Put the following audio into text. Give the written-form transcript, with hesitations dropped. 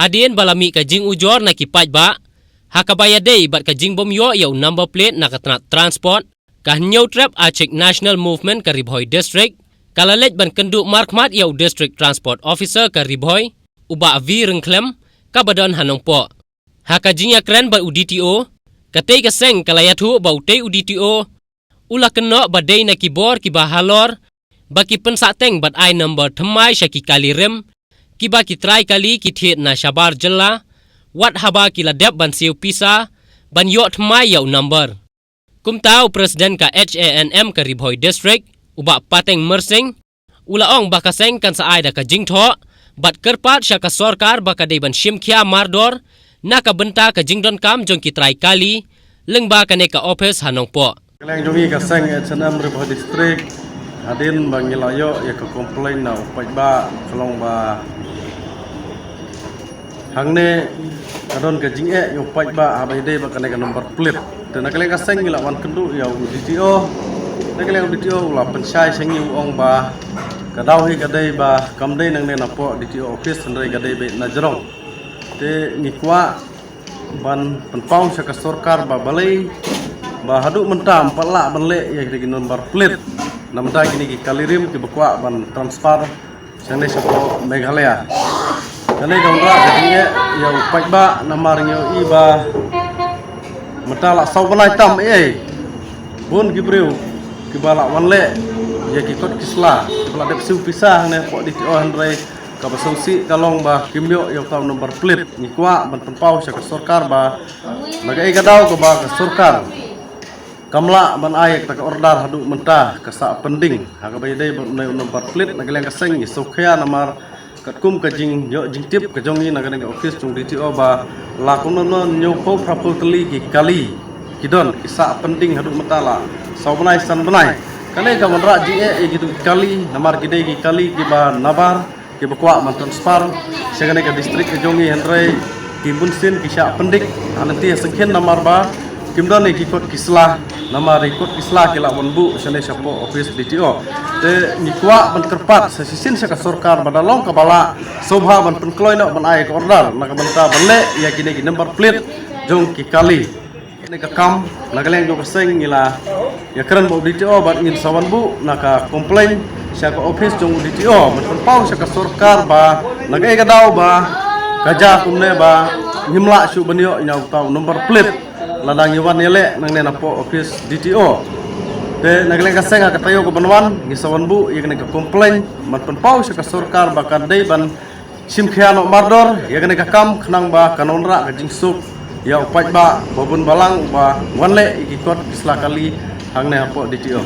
Hadien balami ka jing ujor na kipaj ba. Hakabaya day bat ka jing bom yo yaw number plate na katna transport. Kah nyaw trap Aceh National Movement ka Ribhoy District. Kalalej ban kenduk markmat yaw District Transport Officer ka Ribhoy. Uba avi rengklem ka badan hanong po. Haka jing yakren bat UDTO. Katay kaseng kalayatu ba utay UDTO. Ula kena badai na kibor kibahalor. Baki pensateng bat ai number thamai syaki kali rem. Kiba kitrai kali kithiet na syabar jela. Wat haba kiladep ban siu pisa. Ban yok thamai yaw number. Kum tahu Presiden ka HANM ka Ribhoy District. Uba pateng mersing. Ula ong bakaseng kan saai da ka jing tho. Bat kerpat syaka sorkar baka day ban shimkia mardor. Naka benta ka jing don kam jong kitrai kali. Lengba ka neka office hanong po. Kalian jongi kaseng HNM Ribhoy District adin bangilayo ya ke komplain na upai ba kalong ba hangne kadon ke jing upai ba abai de ba kaneka number plate dan kalian kaseng gilawan kendu ya UDTO dan kalian UDTO la pensai sengi ong ba kadau hi kadai ba kamdai nang ne napo DTO office ndai kadai be najrong te ngikwa ban penpau sa ka sarkar ba balai ba hadu mentam pala banle ya ki number plate namda kini ki kalirim ki bakwa ban transfer sangne sapo Meghalaya kane gamra jadinya ya upai ba namarnyo iba mentala saubanai tam bun gibreu ki bala wanle ya ki kot kisla bala de siu pisah ne po di handrai ka basausi kalong ba kimyo ya taw number plate ni kwa ban penpau sa sarkar ba nagai gadau ko ba ka sarkar kamla ban ayek tak order hadu mentah kasa pending hakabai dai number plate nagaleng kaseng ni sokhya namar katkum kajing yo jingtip kajongi nagaleng office chung DTO ba lakuno nyoko properly ki kali kidon kisa pending hadu mentala saubanai san banai kane ka manra ji gitu kali namar gidai ki kali ki ba nabar ki bakwa man transfer segane ka district kajongi hendrai ki bunsin kisa pendik ananti sengkhen namar ba kimdon ki kot kislah nama rekod kislah kila wanbu sene sapo office DTO te nikwa ban kerpat sesisin sa sarkar badalong kabala sobha ban penkloi no ban ai order na kabanta banle ya kini ki number plate jong ki kali ne ka kam nagaleng jo kaseng ngila ya keren bo DTO ban ngin sawanbu naka complain sa ka office jong DTO ban penpau sa ka sarkar ba nagai kadau ba kaja kumne ba nyimla su banyo nyau tau number plate ladang yuwan yele nang ne napo office DTO de nagleng kaseng ka tayo ko banwan gisawan bu yekne ka complain man penpau sa ka sarkar bakan dei ban simkhiano mardor yekne ka kam khnang ba kanonra ka jingsuk ya upai ba babun balang ba wanle ikikot kisla kali hangne apo DTO